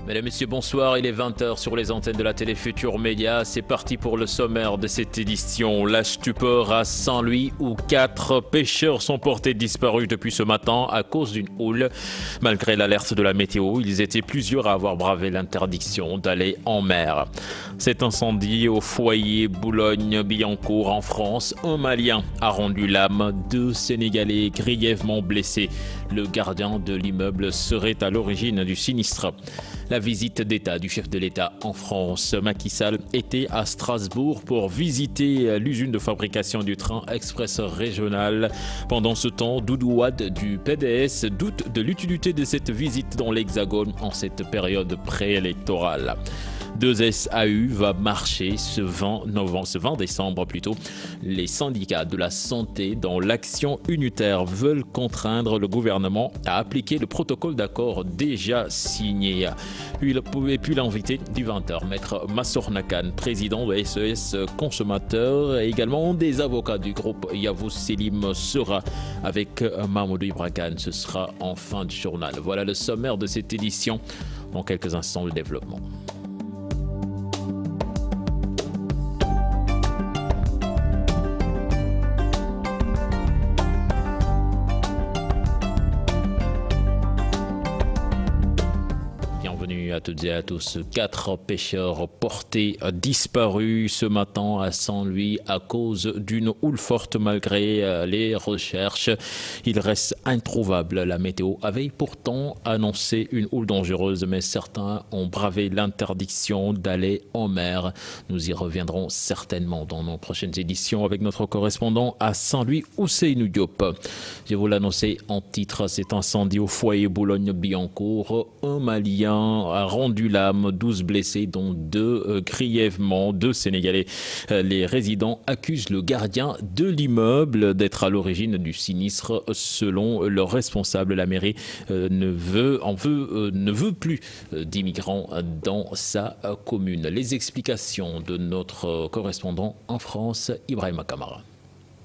Mesdames, Messieurs, bonsoir. Il est 20h sur les antennes de la télé Futur Média. C'est parti pour le sommaire de cette édition. La stupeur à Saint-Louis où 4 pêcheurs sont portés disparus depuis ce matin à cause d'une houle. Malgré l'alerte de la météo, ils étaient plusieurs à avoir bravé l'interdiction d'aller en mer. Cet incendie au foyer Boulogne-Billancourt en France, un Malien a rendu l'âme, 2 Sénégalais grièvement blessés. Le gardien de l'immeuble serait à l'origine du sinistre. La visite d'État du chef de l'État en France, Macky Sall, était à Strasbourg pour visiter l'usine de fabrication du train express régional. Pendant ce temps, Doudou Wade du PDS doute de l'utilité de cette visite dans l'Hexagone en cette période préélectorale. 2SAU va marcher ce 20 décembre plutôt. Les syndicats de la santé dans l'action unitaire veulent contraindre le gouvernement à appliquer le protocole d'accord déjà signé. Et puis l'invité du 20h, Maître Massour Nakan, président de SES Consommateurs, et également des avocats du groupe Yavuz Selim sera avec Mahmoudou Ibrakan. Ce sera en fin de journal. Voilà le sommaire de cette édition. Dans quelques instants, le développement. Bienvenue à toutes et à tous. 4 pêcheurs portés disparus ce matin à Saint-Louis à cause d'une houle forte malgré les recherches. Il reste introuvable. La météo avait pourtant annoncé une houle dangereuse, mais certains ont bravé l'interdiction d'aller en mer. Nous y reviendrons certainement dans nos prochaines éditions avec notre correspondant à Saint-Louis, Ousseynou Diop. Je vous l'annonçais en titre, cet incendie au foyer Boulogne-Billancourt. Un Malien a rendu l'âme, 12 blessés dont 2 grièvement, 2 Sénégalais. Les résidents accusent le gardien de l'immeuble d'être à l'origine du sinistre. Selon leur responsable, la mairie ne veut plus d'immigrants dans sa commune. Les explications de notre correspondant en France, Ibrahima Kamara.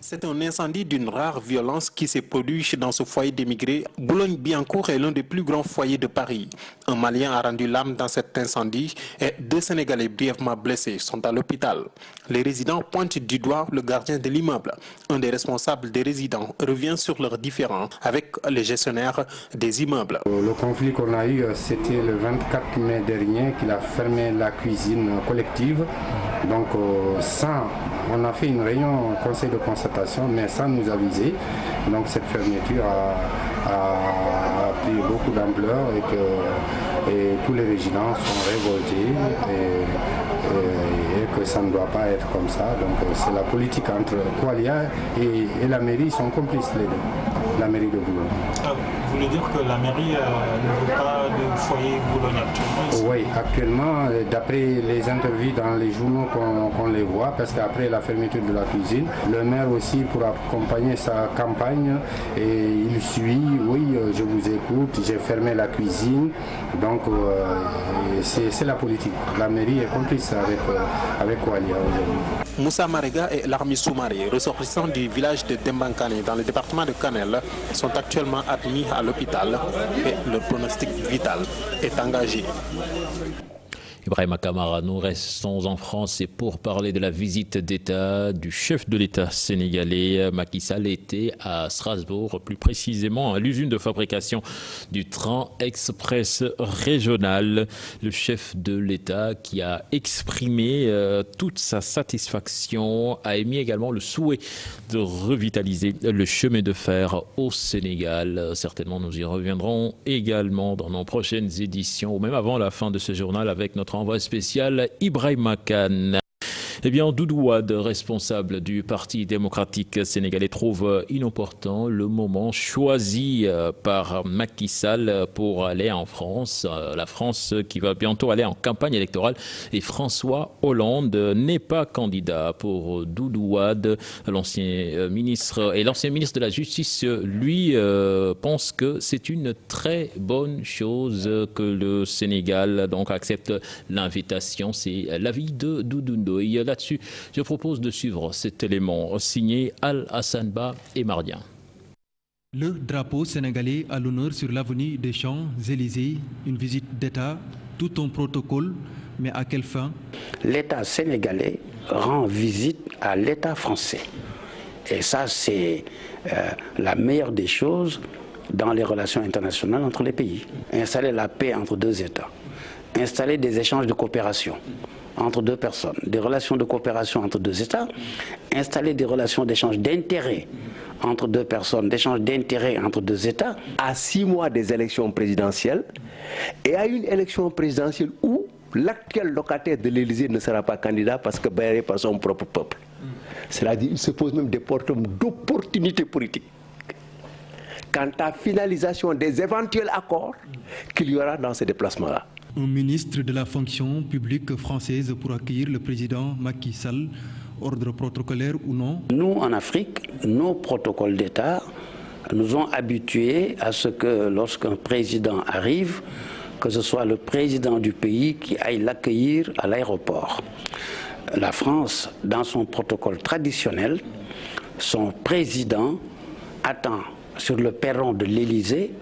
C'est un incendie d'une rare violence qui s'est produit dans ce foyer d'émigrés. Boulogne-Billancourt est l'un des plus grands foyers de Paris. Un Malien a rendu l'âme dans cet incendie et 2 Sénégalais brièvement blessés sont à l'hôpital. Les résidents pointent du doigt le gardien de l'immeuble. Un des responsables des résidents revient sur leurs différends avec les gestionnaires des immeubles. Le conflit qu'on a eu, c'était le 24 mai dernier qu'il a fermé la cuisine collective. Donc ça, on a fait une réunion au conseil de concertation, mais sans nous aviser. Donc cette fermeture a pris beaucoup d'ampleur et tous les résidents sont révoltés et que ça ne doit pas être comme ça. Donc c'est la politique entre Qualia et la mairie, sont complices les deux, la mairie de Boulogne. Vous voulez dire que la mairie ne veut pas de foyer Boulogne actuellement? Oui, actuellement, d'après les interviews dans les journaux qu'on les voit, parce qu'après la fermeture de la cuisine, le maire aussi pour accompagner sa campagne, et il suit, oui, je vous écoute, j'ai fermé la cuisine, donc c'est la politique. La mairie est complice avec Qualia aujourd'hui. Moussa Marega et Larmi Soumaré, ressortissants du village de Dembankane dans le département de Kanel, sont actuellement admis à l'hôpital et leur pronostic vital est engagé. Ibrahima Kamara, nous restons en France et pour parler de la visite d'État du chef de l'État sénégalais. Macky Sall était à Strasbourg, plus précisément à l'usine de fabrication du train express régional. Le chef de l'État qui a exprimé toute sa satisfaction, a émis également le souhait de revitaliser le chemin de fer au Sénégal. Certainement, nous y reviendrons également dans nos prochaines éditions ou même avant la fin de ce journal avec notre envoyé spécial Ibrahima Khan. Eh bien, Doudou Wade, responsable du Parti démocratique sénégalais, trouve inopportun le moment choisi par Macky Sall pour aller en France. La France qui va bientôt aller en campagne électorale. Et François Hollande n'est pas candidat pour Doudou Wade. L'ancien ministre de la Justice, lui, pense que c'est une très bonne chose que le Sénégal donc accepte l'invitation. C'est l'avis de Doudou Ndoye. Là-dessus, je propose de suivre cet élément signé Al-Hassan Ba et Mardien. Le drapeau sénégalais à l'honneur sur l'avenue des Champs-Élysées, une visite d'État tout un protocole, mais à quelle fin? L'État sénégalais rend visite à l'État français. Et ça, c'est la meilleure des choses dans les relations internationales entre les pays. Installer la paix entre deux États, installer des échanges de coopération entre deux personnes, des relations de coopération entre deux États, installer des relations d'échange d'intérêts entre deux personnes, d'échange d'intérêts entre deux États. À 6 mois des élections présidentielles et à une élection présidentielle où l'actuel locataire de l'Élysée ne sera pas candidat parce que baillé par son propre peuple. C'est-à-dire qu'il se pose même des problèmes d'opportunité politique quant à la finalisation des éventuels accords qu'il y aura dans ces déplacements-là. Un ministre de la fonction publique française pour accueillir le président Macky Sall, ordre protocolaire ou non? Nous, en Afrique, nos protocoles d'État nous ont habitués à ce que lorsqu'un président arrive, que ce soit le président du pays qui aille l'accueillir à l'aéroport. La France, dans son protocole traditionnel, son président attend sur le perron de l'Élysée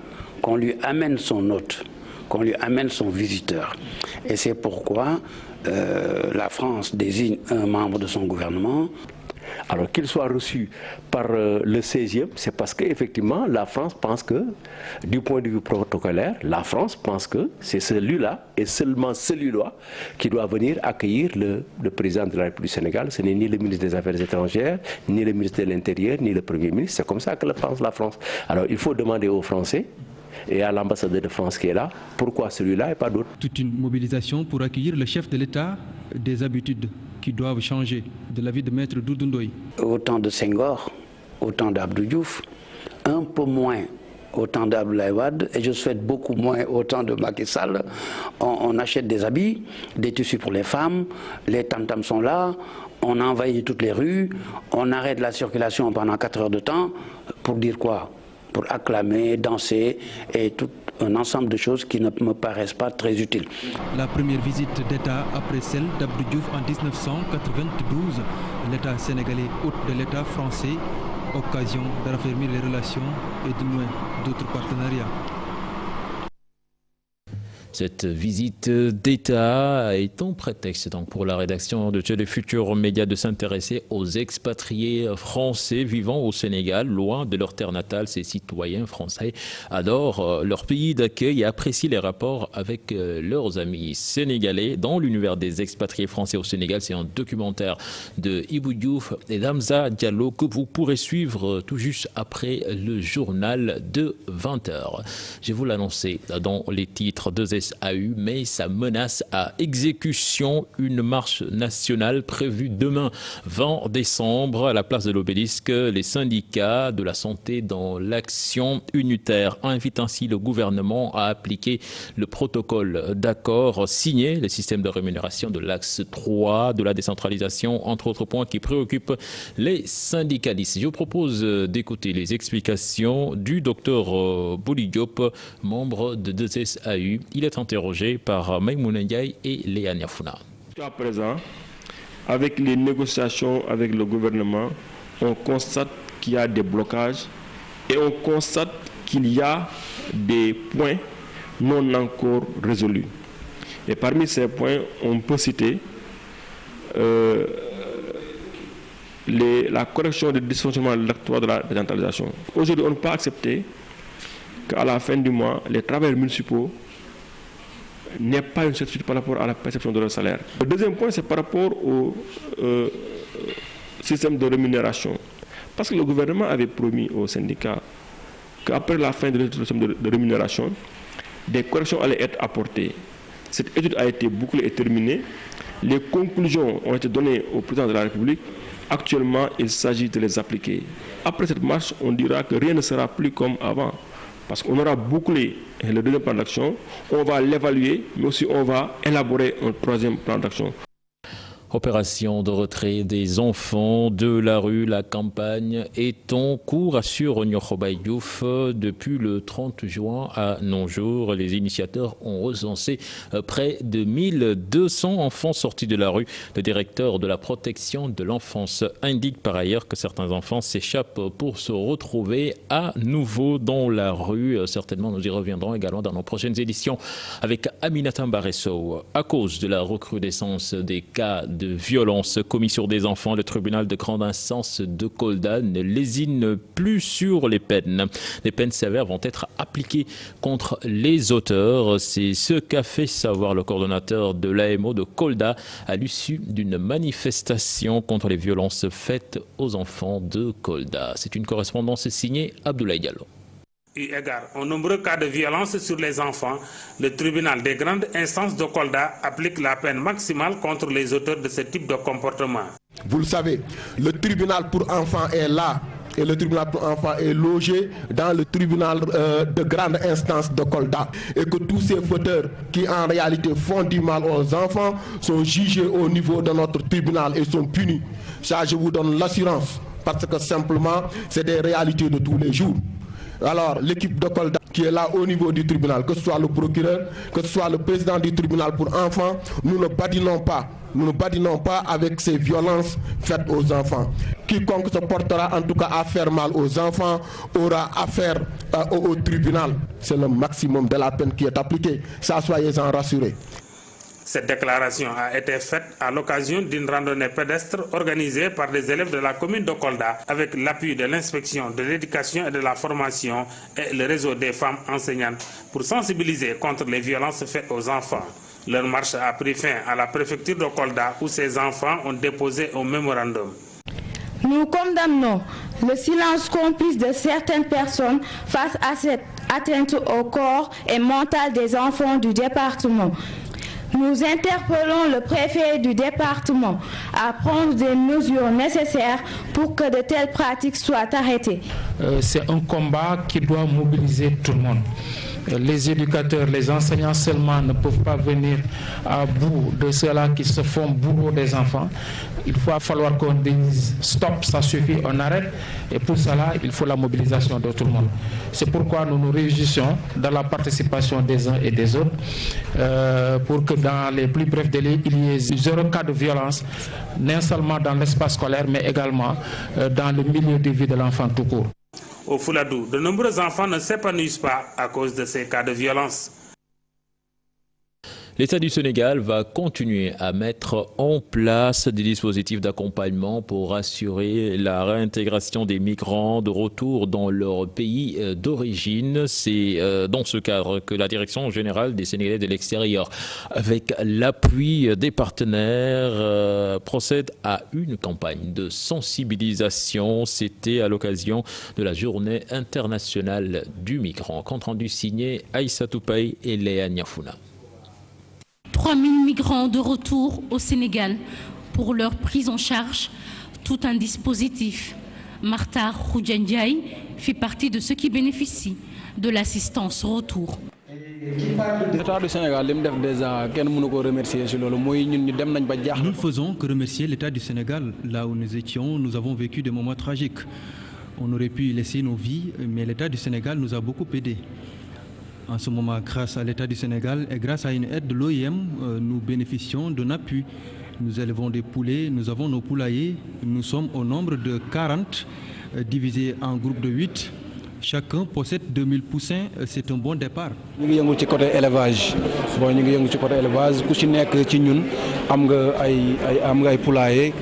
qu'on lui amène son hôte, qu'on lui amène son visiteur. Et c'est pourquoi la France désigne un membre de son gouvernement. Alors qu'il soit reçu par le 16e, c'est parce qu'effectivement la France pense que, du point de vue protocolaire, la France pense que c'est celui-là et seulement celui-là qui doit venir accueillir le président de la République du Sénégal. Ce n'est ni le ministre des Affaires étrangères, ni le ministre de l'Intérieur, ni le Premier ministre. C'est comme ça que le pense la France. Alors il faut demander aux Français et à l'ambassadeur de France qui est là, pourquoi celui-là et pas d'autre. Toute une mobilisation pour accueillir le chef de l'État, des habitudes qui doivent changer de l'avis de Maître Doudou Ndoye. Au temps de Senghor, au temps d'Abdou Diouf, un peu moins au temps d'Abdoulaye Wade, et je souhaite beaucoup moins au temps de Macky Sall. On achète des habits, des tissus pour les femmes, les tam-tams sont là, on envahit toutes les rues, on arrête la circulation pendant 4 heures de temps, pour dire quoi? Pour acclamer, danser et tout un ensemble de choses qui ne me paraissent pas très utiles. La première visite d'État après celle d'Abdou Diouf en 1992, l'État sénégalais hôte de l'État français, occasion de raffermir les relations et de nouer d'autres partenariats. Cette visite d'État est un prétexte donc pour la rédaction de Téléfutur Média de s'intéresser aux expatriés français vivant au Sénégal, loin de leur terre natale. Ces citoyens français adorent leur pays d'accueil et apprécient les rapports avec leurs amis sénégalais. Dans l'univers des expatriés français au Sénégal, c'est un documentaire de Ibou Diouf et d'Hamza Diallo que vous pourrez suivre tout juste après le journal de 20h. Je vous l'annonçais dans les titres de SAU, mais ça menace à exécution. Une marche nationale prévue demain 20 décembre à la place de l'Obélisque. Les syndicats de la santé dans l'action unitaire invitent ainsi le gouvernement à appliquer le protocole d'accord signé, le système de rémunération de l'axe 3 de la décentralisation, entre autres points qui préoccupent les syndicalistes. Je vous propose d'écouter les explications du docteur Bouli Diop, membre de 2SAU. Il est interrogé par Maïmouna Ndiaye et Léa Niafouna. Jusqu'à présent, avec les négociations avec le gouvernement, on constate qu'il y a des blocages et on constate qu'il y a des points non encore résolus. Et parmi ces points, on peut citer la correction des dysfonctionnements de l'acte 3 de la décentralisation. Aujourd'hui, on ne peut pas accepter qu'à la fin du mois, les travailleurs municipaux n'aient pas une certitude par rapport à la perception de leur salaire. Le deuxième point, c'est par rapport au système de rémunération. Parce que le gouvernement avait promis aux syndicats qu'après la fin de système de rémunération, des corrections allaient être apportées. Cette étude a été bouclée et terminée. Les conclusions ont été données au président de la République. Actuellement, il s'agit de les appliquer. Après cette marche, on dira que rien ne sera plus comme avant. Parce qu'on aura bouclé le deuxième plan d'action, on va l'évaluer, mais aussi on va élaborer un troisième plan d'action. Opération de retrait des enfants de la rue. La campagne est en cours, assure Niokhobaye Diouf. Depuis le 30 juin à non-jour, les initiateurs ont recensé près de 1200 enfants sortis de la rue. Le directeur de la protection de l'enfance indique par ailleurs que certains enfants s'échappent pour se retrouver à nouveau dans la rue. Certainement, nous y reviendrons également dans nos prochaines éditions avec Aminata Mbaresso. À cause de la recrudescence des cas de violence commis sur des enfants, le tribunal de grande instance de Kolda ne lésine plus sur les peines. Les peines sévères vont être appliquées contre les auteurs. C'est ce qu'a fait savoir le coordonnateur de l'AMO de Kolda à l'issue d'une manifestation contre les violences faites aux enfants de Kolda. C'est une correspondance signée Abdoulaye Diallo. Eu égard aux nombreux cas de violence sur les enfants, le tribunal des grandes instances de Kolda applique la peine maximale contre les auteurs de ce type de comportement. Vous le savez, le tribunal pour enfants est là et le tribunal pour enfants est logé dans le tribunal de grande instance de Kolda et que tous ces fauteurs qui en réalité font du mal aux enfants sont jugés au niveau de notre tribunal et sont punis. Ça, je vous donne l'assurance parce que simplement, c'est des réalités de tous les jours. Alors, l'équipe de Kolda qui est là au niveau du tribunal, que ce soit le procureur, que ce soit le président du tribunal pour enfants, nous ne badinons pas. Nous ne badinons pas avec ces violences faites aux enfants. Quiconque se portera en tout cas à faire mal aux enfants aura affaire au tribunal. C'est le maximum de la peine qui est appliquée. Ça, soyez-en rassurés. Cette déclaration a été faite à l'occasion d'une randonnée pédestre organisée par des élèves de la commune de Kolda avec l'appui de l'inspection de l'éducation et de la formation et le réseau des femmes enseignantes pour sensibiliser contre les violences faites aux enfants. Leur marche a pris fin à la préfecture de Kolda où ces enfants ont déposé un mémorandum. Nous condamnons le silence complice de certaines personnes face à cette atteinte au corps et mental des enfants du département. Nous interpellons le préfet du département à prendre des mesures nécessaires pour que de telles pratiques soient arrêtées. C'est un combat qui doit mobiliser tout le monde. Les éducateurs, les enseignants seulement ne peuvent pas venir à bout de ceux-là qui se font bourreau des enfants. Il va falloir qu'on dise stop, ça suffit, on arrête. Et pour cela, il faut la mobilisation de tout le monde. C'est pourquoi nous nous réjouissons de la participation des uns et des autres pour que dans les plus brefs délais, il y ait 0 cas de violence, non seulement dans l'espace scolaire, mais également dans le milieu de vie de l'enfant tout court. Au Fouladou, de nombreux enfants ne s'épanouissent pas à cause de ces cas de violence. L'État du Sénégal va continuer à mettre en place des dispositifs d'accompagnement pour assurer la réintégration des migrants de retour dans leur pays d'origine. C'est dans ce cadre que la Direction générale des Sénégalais de l'extérieur, avec l'appui des partenaires, procède à une campagne de sensibilisation. C'était à l'occasion de la Journée internationale du migrant. Compte rendu signé Aïssatou Paye et Léa Niafouna. 3000 migrants de retour au Sénégal pour leur prise en charge, tout un dispositif. Martha Khoudjandiaï fait partie de ceux qui bénéficient de l'assistance retour. L'État du Sénégal, nous ne faisons que remercier l'État du Sénégal. Là où nous étions, nous avons vécu des moments tragiques. On aurait pu laisser nos vies, mais l'État du Sénégal nous a beaucoup aidés. En ce moment, grâce à l'État du Sénégal et grâce à une aide de l'OIM, nous bénéficions d'un appui. Nous élevons des poulets, nous avons nos poulaillers. Nous sommes au nombre de 40, divisés en groupes de 8. Chacun possède 2000 poussins, c'est un bon départ. Nous sommes ci côté élevage.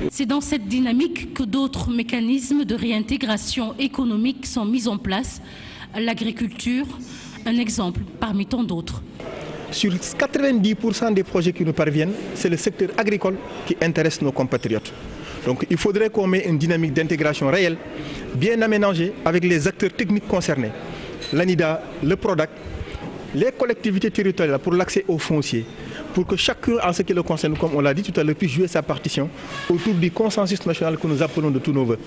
C'est dans cette dynamique que d'autres mécanismes de réintégration économique sont mis en place. L'agriculture, un exemple parmi tant d'autres. Sur 90% des projets qui nous parviennent, c'est le secteur agricole qui intéresse nos compatriotes. Donc il faudrait qu'on mette une dynamique d'intégration réelle, bien aménagée avec les acteurs techniques concernés, l'ANIDA, le PRODAC, les collectivités territoriales pour l'accès aux fonciers, pour que chacun, en ce qui le concerne, comme on l'a dit tout à l'heure, puisse jouer sa partition autour du consensus national que nous appelons de tous nos vœux.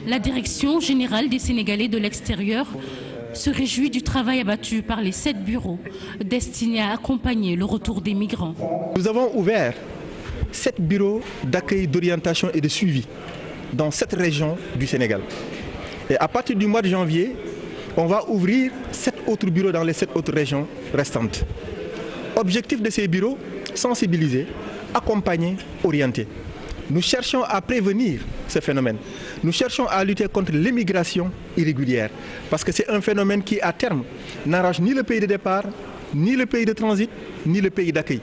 La Direction générale des Sénégalais de l'extérieur se réjouit du travail abattu par les 7 bureaux destinés à accompagner le retour des migrants. Nous avons ouvert 7 bureaux d'accueil, d'orientation et de suivi dans 7 régions du Sénégal. Et à partir du mois de janvier, on va ouvrir 7 autres bureaux dans les 7 autres régions restantes. Objectif de ces bureaux, sensibiliser, accompagner, orienter. Nous cherchons à prévenir ce phénomène. Nous cherchons à lutter contre l'immigration irrégulière. Parce que c'est un phénomène qui, à terme, n'arrange ni le pays de départ, ni le pays de transit, ni le pays d'accueil.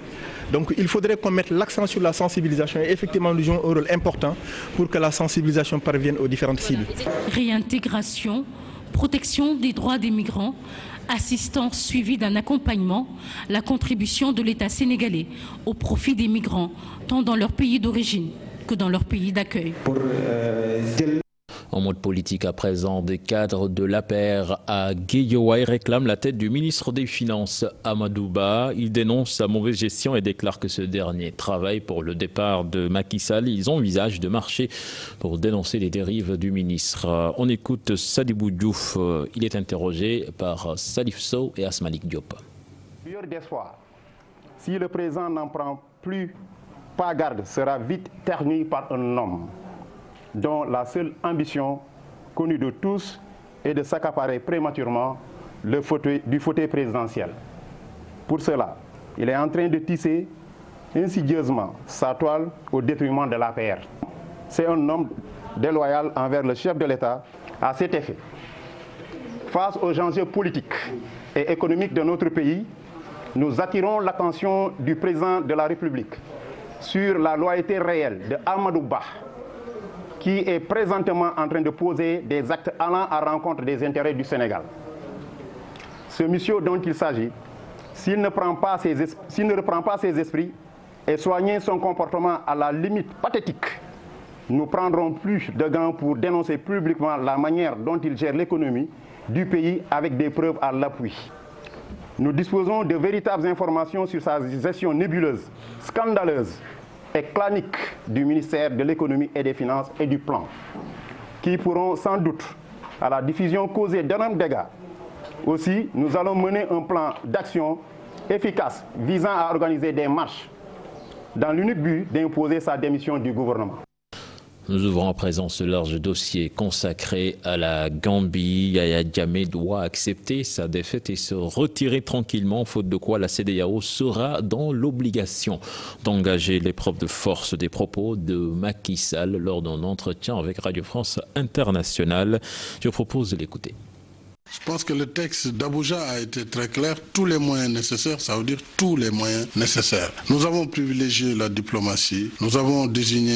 Donc il faudrait qu'on mette l'accent sur la sensibilisation et effectivement nous jouons un rôle important pour que la sensibilisation parvienne aux différentes cibles. Réintégration, protection des droits des migrants, assistance suivie d'un accompagnement, la contribution de l'État sénégalais au profit des migrants, tant dans leur pays d'origine que dans leur pays d'accueil. En mode politique à présent, des cadres de l'APR à Guédiawaye réclament la tête du ministre des Finances, Amadou Ba. Ils dénoncent sa mauvaise gestion et déclarent que ce dernier travaille pour le départ de Macky Sall. Ils envisagent de marcher pour dénoncer les dérives du ministre. On écoute Sadibou Diouf. Il est interrogé par Salif Sow et Asmalik Diop. Lueur d'espoir, si le président n'en prend pas garde, sera vite terni par un homme dont la seule ambition, connue de tous, est de s'accaparer prématurément du fauteuil présidentiel. Pour cela, il est en train de tisser insidieusement sa toile au détriment de l'APR. C'est un homme déloyal envers le chef de l'État à cet effet. Face aux enjeux politiques et économiques de notre pays, nous attirons l'attention du président de la République sur la loyauté réelle de Amadou Ba, qui est présentement en train de poser des actes allant à rencontre des intérêts du Sénégal. Ce monsieur dont il s'agit, s'il ne reprend pas ses esprits et soigner son comportement à la limite pathétique, nous prendrons plus de gants pour dénoncer publiquement la manière dont il gère l'économie du pays avec des preuves à l'appui. Nous disposons de véritables informations sur sa gestion nébuleuse, scandaleuse et clanique du ministère de l'économie et des finances et du plan, qui pourront sans doute, à la diffusion, causer d'énormes dégâts. Aussi, nous allons mener un plan d'action efficace visant à organiser des marches dans l'unique but d'imposer sa démission du gouvernement. Nous ouvrons à présent ce large dossier consacré à la Gambie. Yaya Jammeh doit accepter sa défaite et se retirer tranquillement, faute de quoi la CEDEAO sera dans l'obligation d'engager l'épreuve de force des propos de Macky Sall lors d'un entretien avec Radio France Internationale. Je propose de l'écouter. Je pense que le texte d'Abuja a été très clair. Tous les moyens nécessaires, ça veut dire tous les moyens nécessaires. Nous avons privilégié la diplomatie. Nous avons désigné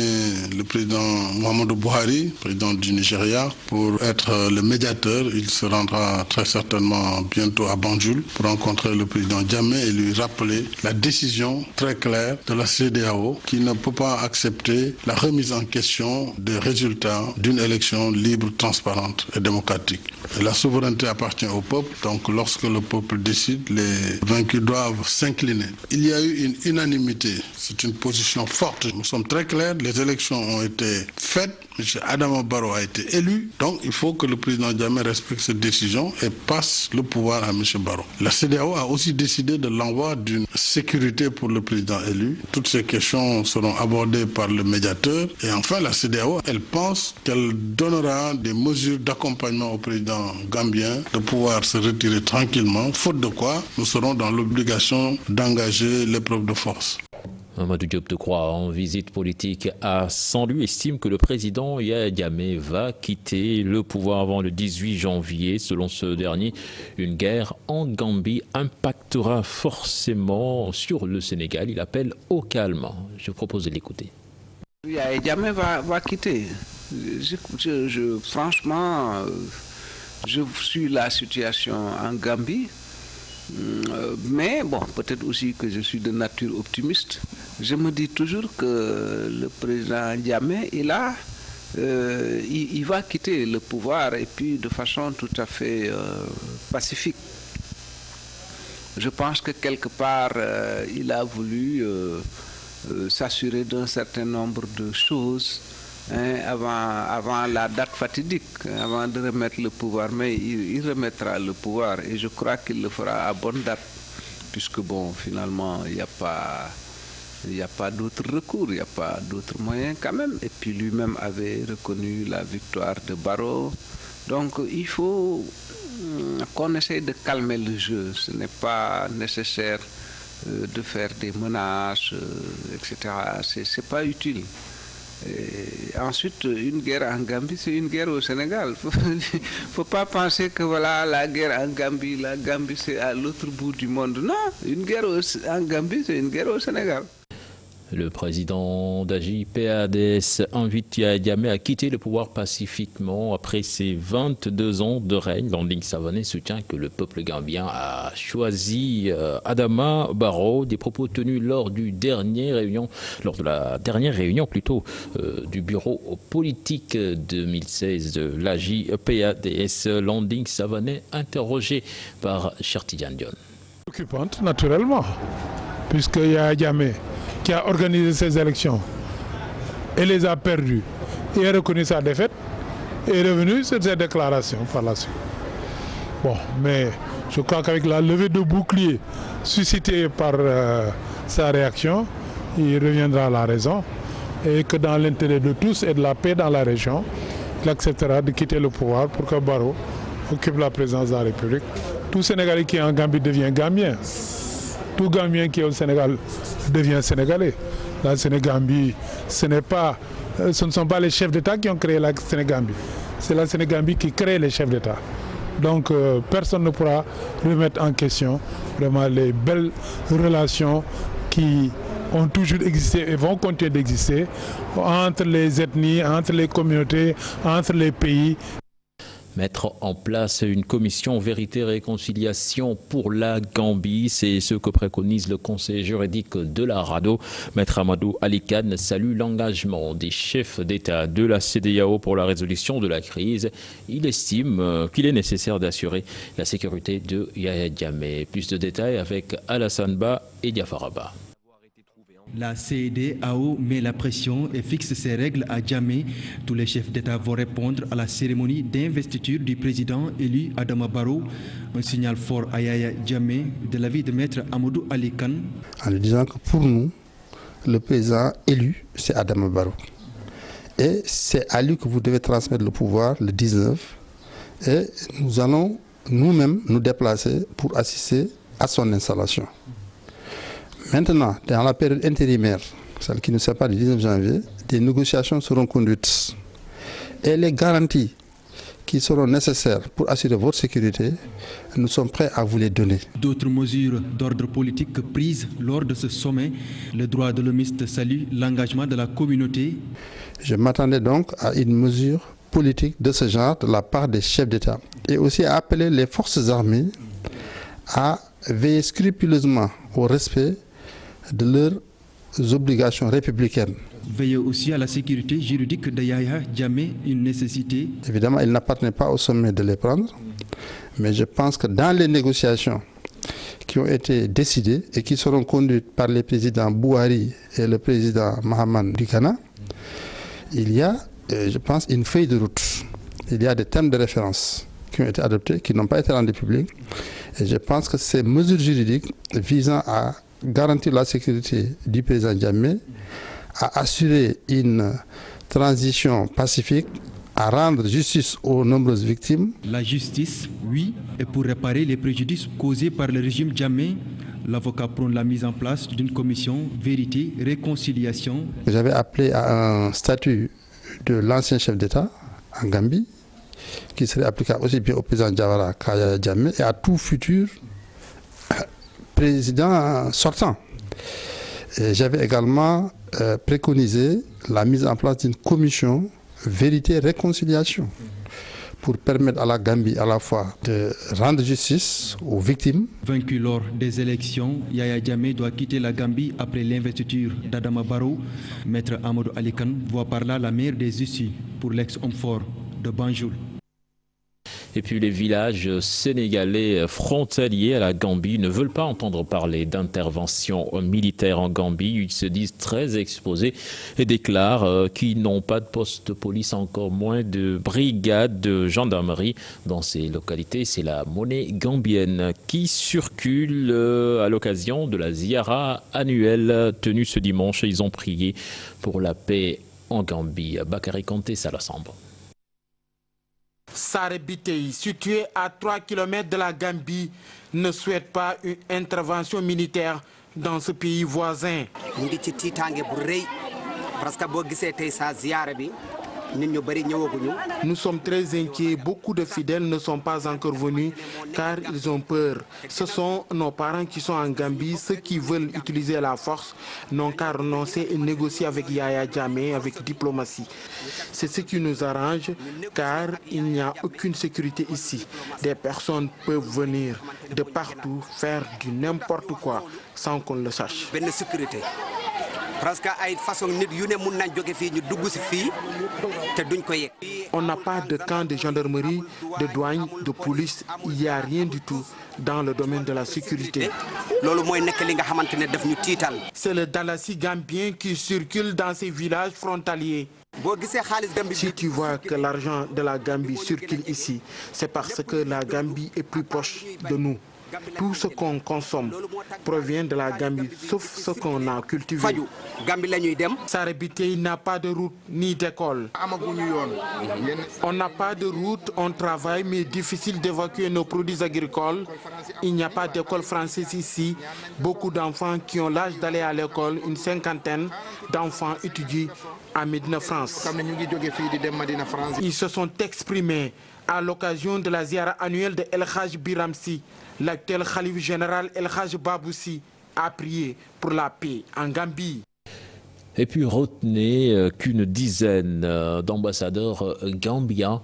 le président Muhammadu Buhari, président du Nigeria, pour être le médiateur. Il se rendra très certainement bientôt à Banjul pour rencontrer le président Jammeh et lui rappeler la décision très claire de la CEDEAO qui ne peut pas accepter la remise en question des résultats d'une élection libre, transparente et démocratique. Et la souveraineté appartient au peuple, donc lorsque le peuple décide, les vaincus doivent s'incliner. Il y a eu une unanimité, c'est une position forte. Nous sommes très clairs, les élections ont été faites, M. Adama Barrow a été élu, donc il faut que le président Jammeh respecte cette décision et passe le pouvoir à M. Barrow. La CEDEAO a aussi décidé de l'envoi d'une sécurité pour le président élu. Toutes ces questions seront abordées par le médiateur. Et enfin, la CEDEAO, elle pense qu'elle donnera des mesures d'accompagnement au président gambien de pouvoir se retirer tranquillement, faute de quoi nous serons dans l'obligation d'engager l'épreuve de force. Amadou Diop Decroix, en visite politique à Saint-Louis, estime que le président Yaya Jammeh va quitter le pouvoir avant le 18 janvier. Selon ce dernier, une guerre en Gambie impactera forcément sur le Sénégal. Il appelle au calme. Je propose de l'écouter. Yaya Jammeh va quitter. Franchement, je suis la situation en Gambie. Mais bon, peut-être aussi que je suis de nature optimiste. Je me dis toujours que le président Jammeh, il va quitter le pouvoir et puis de façon tout à fait pacifique. Je pense que quelque part, il a voulu s'assurer d'un certain nombre de choses avant la date fatidique, avant de remettre le pouvoir, mais il remettra le pouvoir et je crois qu'il le fera à bonne date, puisque bon, finalement, il n'y a pas Il n'y a pas d'autre recours, il n'y a pas d'autre moyen quand même. Et puis lui-même avait reconnu la victoire de Barrow. Donc il faut qu'on essaye de calmer le jeu. Ce n'est pas nécessaire de faire des menaces, etc. C'est pas utile. Et ensuite, une guerre en Gambie, c'est une guerre au Sénégal. Faut pas penser que voilà, la guerre en Gambie, la Gambie c'est à l'autre bout du monde. Non, une guerre en Gambie, c'est une guerre au Sénégal. Le président d'AJ-PADS invite Yahya Jammeh à quitter le pouvoir pacifiquement après ses 22 ans de règne. Landing Savané soutient que le peuple gambien a choisi Adama Barrow. Des propos tenus lors de la dernière réunion du bureau politique 2016 de l'AJ-PADS. Landing Savané interrogé par Chertidiane Dion. Occupante naturellement, puisque Yahya Jammeh qui a organisé ces élections et les a perdues et a reconnu sa défaite et est revenu sur ses déclarations par la suite. Bon, mais je crois qu'avec la levée de bouclier suscitée par sa réaction, il reviendra à la raison et que dans l'intérêt de tous et de la paix dans la région, il acceptera de quitter le pouvoir pour que Barrow occupe la présidence de la République. Tout Sénégalais qui est en Gambie devient Gambien. Tout Gambien qui est au Sénégal devient Sénégalais. La Sénégambie, ce ne sont pas les chefs d'État qui ont créé la Sénégambie. C'est la Sénégambie qui crée les chefs d'État. Donc personne ne pourra remettre en question vraiment les belles relations qui ont toujours existé et vont continuer d'exister entre les ethnies, entre les communautés, entre les pays. Mettre en place une commission vérité et réconciliation pour la Gambie, c'est ce que préconise le conseil juridique de la RADDHO. Maître Amadou Ali Kane salue l'engagement des chefs d'État de la CEDEAO pour la résolution de la crise. Il estime qu'il est nécessaire d'assurer la sécurité de Yahya Jammeh. Plus de détails avec Alassane Ba et Diafaraba. La CEDEAO met la pression et fixe ses règles à Jammeh. Tous les chefs d'État vont répondre à la cérémonie d'investiture du président élu Adama Barrow. Un signal fort à Yahya Jammeh de l'avis de Maître Amadou Ali Kane. En lui disant que pour nous, le président élu, c'est Adama Barrow. Et c'est à lui que vous devez transmettre le pouvoir le 19. Et nous allons nous-mêmes nous déplacer pour assister à son installation. Maintenant, dans la période intérimaire, celle qui nous sépare du 19 janvier, des négociations seront conduites. Et les garanties qui seront nécessaires pour assurer votre sécurité, nous sommes prêts à vous les donner. D'autres mesures d'ordre politique prises lors de ce sommet, le droit de l'homiste salue l'engagement de la communauté. Je m'attendais donc à une mesure politique de ce genre de la part des chefs d'État et aussi à appeler les forces armées à veiller scrupuleusement au respect de leurs obligations républicaines. Veiller aussi à la sécurité juridique de Yahya Jammeh, une nécessité. Évidemment, il n'appartenait pas au sommet de les prendre, mais je pense que dans les négociations qui ont été décidées et qui seront conduites par les présidents Bouhari et le président Mahaman du Ghana, il y a, je pense, une feuille de route. Il y a des termes de référence qui ont été adoptés, qui n'ont pas été rendus publics. Et je pense que ces mesures juridiques visant à garantir la sécurité du président Jammeh, à assurer une transition pacifique, à rendre justice aux nombreuses victimes. La justice, oui, et pour réparer les préjudices causés par le régime Jammeh, l'avocat prône la mise en place d'une commission vérité, réconciliation. J'avais appelé à un statut de l'ancien chef d'État en Gambie, qui serait applicable aussi bien au président Jawara qu'à Yahya Jammeh et à tout futur président sortant. J'avais également préconisé la mise en place d'une commission vérité et réconciliation pour permettre à la Gambie à la fois de rendre justice aux victimes. Vaincu lors des élections, Yahya Jammeh doit quitter la Gambie après l'investiture d'Adama Barrow. Maître Amadou Ali Kane voit par là la meilleure des issues pour l'ex-homme fort de Banjul. Et puis les villages sénégalais frontaliers à la Gambie ne veulent pas entendre parler d'intervention militaire en Gambie. Ils se disent très exposés et déclarent qu'ils n'ont pas de poste de police, encore moins de brigade de gendarmerie dans ces localités. C'est la monnaie gambienne qui circule à l'occasion de la Ziara annuelle tenue ce dimanche. Ils ont prié pour la paix en Gambie. Bakary Konté, ça l'assemble. Sare Bitey, situé à 3 km de la Gambie, ne souhaite pas une intervention militaire dans ce pays voisin. Nous sommes très inquiets. Beaucoup de fidèles ne sont pas encore venus car ils ont peur. Ce sont nos parents qui sont en Gambie. Ceux qui veulent utiliser la force n'ont qu'à renoncer et négocier avec Yaya Jammeh avec diplomatie. C'est ce qui nous arrange car il n'y a aucune sécurité ici. Des personnes peuvent venir de partout faire du n'importe quoi sans qu'on le sache. On n'a pas de camp de gendarmerie, de douane, de police. Il n'y a rien du tout dans le domaine de la sécurité. C'est le Dalasi gambien qui circule dans ces villages frontaliers. Si tu vois que l'argent de la Gambie circule ici, c'est parce que la Gambie est plus proche de nous. Tout ce qu'on consomme provient de la Gambie, sauf ce qu'on a cultivé. Sare Bitey n'a pas de route ni d'école. On n'a pas de route, on travaille, mais difficile d'évacuer nos produits agricoles. Il n'y a pas d'école française ici. Beaucoup d'enfants qui ont l'âge d'aller à l'école, une cinquantaine d'enfants étudient à Médina France. Ils se sont exprimés à l'occasion de la ziara annuelle de El Hadj Biramsi. L'actuel Khalif général El Hadj Baboussi a prié pour la paix en Gambie. Et puis retenez qu'une dizaine d'ambassadeurs gambiens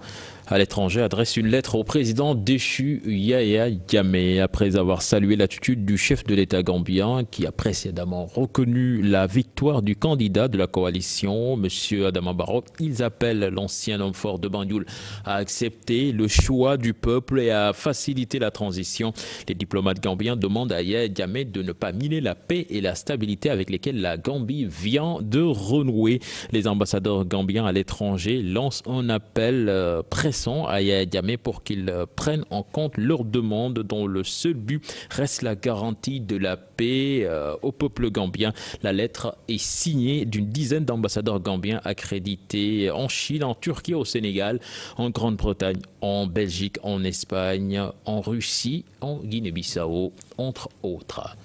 à l'étranger adressent une lettre au président déchu Yaya Jammeh après avoir salué l'attitude du chef de l'État gambien qui a précédemment reconnu la victoire du candidat de la coalition, M. Adama Barrow. Ils appellent l'ancien homme fort de Banjul à accepter le choix du peuple et à faciliter la transition. Les diplomates gambiens demandent à Yaya Jammeh de ne pas miner la paix et la stabilité avec lesquelles la Gambie vient de renouer. Les ambassadeurs gambiens à l'étranger lancent un appel pressant à Yaya Jammeh pour qu'ils prennent en compte leurs demandes dont le seul but reste la garantie de la paix au peuple gambien. La lettre est signée d'une dizaine d'ambassadeurs gambiens accrédités en Chine, en Turquie, au Sénégal, en Grande-Bretagne, en Belgique, en Espagne, en Russie, en Guinée-Bissau, entre autres.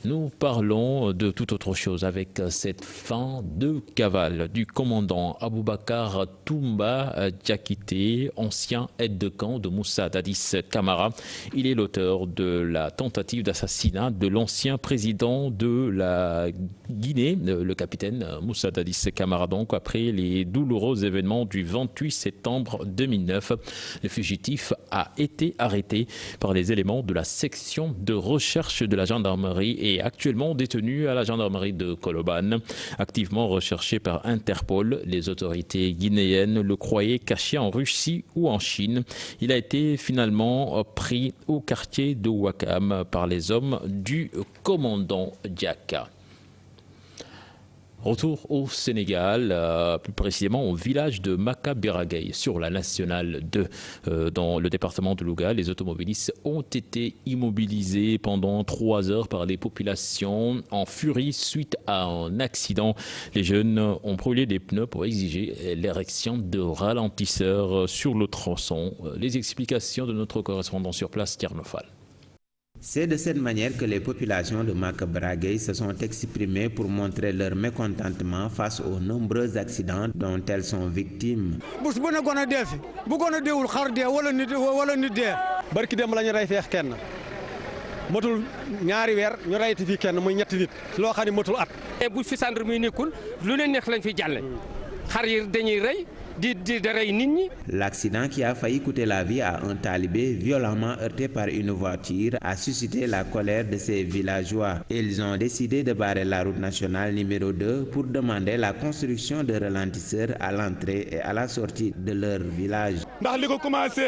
Nous parlons de toute autre chose avec cette fin de cavale du commandant Aboubakar Toumba Diakité, ancien aide de camp de Moussa Dadis Camara. Il est l'auteur de la tentative d'assassinat de l'ancien président de la Guinée, le capitaine Moussa Dadis Camara. Donc après les douloureux événements du 28 septembre 2009, le fugitif a été arrêté par les éléments de la section de recherche de la gendarmerie et actuellement détenu à la gendarmerie de Colobane. Activement recherché par Interpol, les autorités guinéennes le croyaient caché en Russie ou en Chine. Il a été finalement pris au quartier de Ouakam par les hommes du commandant Diaka. Retour au Sénégal, plus précisément au village de Maka Biragay, sur la nationale 2, dans le département de Louga. Les automobilistes ont été immobilisés pendant 3 heures par les populations en furie suite à un accident. Les jeunes ont brûlé des pneus pour exiger l'érection de ralentisseurs sur le tronçon. Les explications de notre correspondant sur place, Tiernofal. C'est de cette manière que les populations de Maka Biragay se sont exprimées pour montrer leur mécontentement face aux nombreux accidents dont elles sont victimes. motul ñaari weer ñu rayati fi kenn muy ñetti nit loo xam ne motul at. bu fi gendarmerie nekkul lu leen neex lañ fi jàlle xar yi dañuy rey L'accident qui a failli coûter la vie à un talibé violemment heurté par une voiture a suscité la colère de ces villageois. Ils ont décidé de barrer la route nationale numéro 2 pour demander la construction de ralentisseurs à l'entrée et à la sortie de leur village. ndax li ko commencé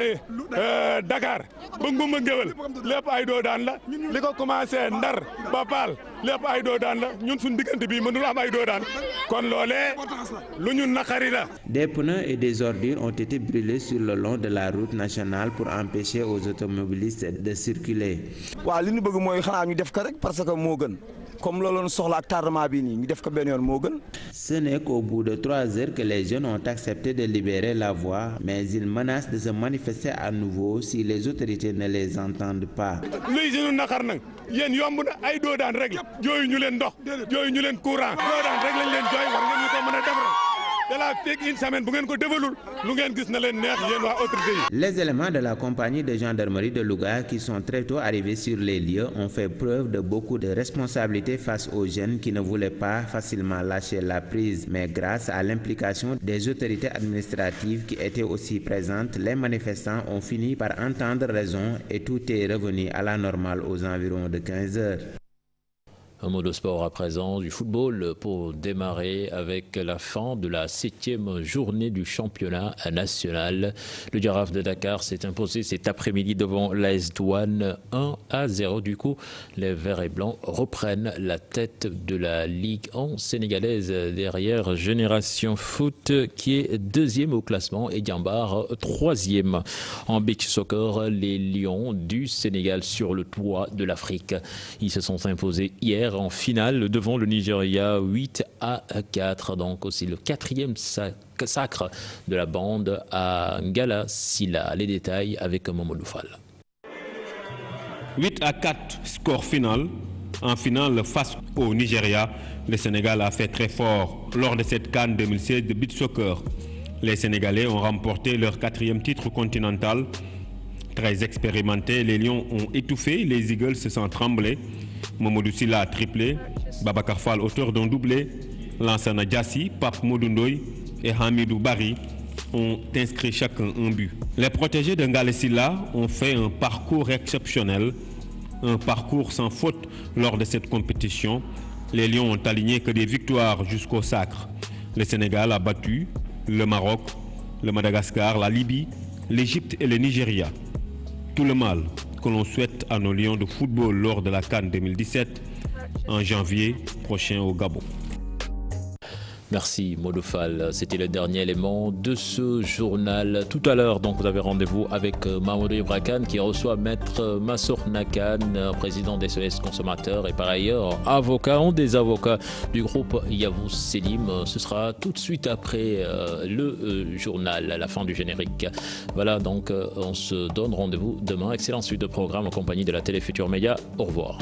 Dakar ba Ngumba Ngéwél lépp ay doodaan la li ko commencé Ndar ba Paal lépp ay doodaan la ñun suñu diggante bi mënul am ay doodaan kon loolee lu ñu naqari la. Des pneus et des ordures ont été brûlés sur le long de la route nationale pour empêcher aux automobilistes de circuler. waaw li ñu bëgg mooy xanaa ñu def ko rek parce que moo gën. Comme l'on soxla ak tardement bi nii ñu def ko benn yoon moo gën. Ce n'est qu'au bout de 3 heures que les jeunes ont accepté de libérer la voie, mais ils menacent de se manifester à nouveau si les autorités ne les entendent pas. luy si ñu naqar nag yéen yomb na ay doodaan rek la jooyu ñu leen ndox jooyu ñu leen courant doodaan rek lañ leen jooy war ngeen ñu ko mën a defaral. Les éléments de la compagnie de gendarmerie de Louga qui sont très tôt arrivés sur les lieux ont fait preuve de beaucoup de responsabilité face aux jeunes qui ne voulaient pas facilement lâcher la prise. Mais grâce à l'implication des autorités administratives qui étaient aussi présentes, les manifestants ont fini par entendre raison et tout est revenu à la normale aux environs de 15 heures. Un mot de sport à présent, du football pour démarrer avec la fin de la 7e journée du championnat national. Le Giraffe de Dakar s'est imposé cet après-midi devant l'AS Douanes 1-0. Du coup, les Verts et Blancs reprennent la tête de la Ligue 1 sénégalaise derrière Génération Foot qui est 2e au classement et Diambar 3e. En beach soccer, les Lions du Sénégal sur le toit de l'Afrique. Ils se sont imposés hier en finale devant le Nigeria 8-4, donc aussi le 4e sacre de la bande à Ngalasila. Les détails avec Mamadou Fall. 8-4 score final. En finale face au Nigeria, le Sénégal a fait très fort lors de cette CAN 2016 de beach soccer. Les Sénégalais ont remporté leur 4e titre continental. Très expérimentés, les Lions ont étouffé les Eagles sans trembler. Mamadou Silla a triplé, Babacar Fall auteur d'un doublé, Lansana Diassi, Pape Modundoy et Hamidou Bari ont inscrit chacun un but. Les protégés de Ngale Silla ont fait un parcours exceptionnel, un parcours sans faute lors de cette compétition. Les Lions ont aligné que des victoires jusqu'au sacre. Le Sénégal a battu le Maroc, le Madagascar, la Libye, l'Égypte et le Nigeria. Tout le mal que l'on souhaite à nos Lions de football lors de la CAN 2017 en janvier prochain au Gabon. Merci Modofal, c'était le dernier élément de ce journal. Tout à l'heure, donc, vous avez rendez-vous avec Mamadou Ibrakan qui reçoit Maître Massour Nakan, président des SOS Consommateurs et par ailleurs avocat, un des avocats du groupe Yavuz Selim. Ce sera tout de suite après le journal, à la fin du générique. Voilà, donc on se donne rendez-vous demain. Excellente suite de programme en compagnie de la Télé Futur Média. Au revoir.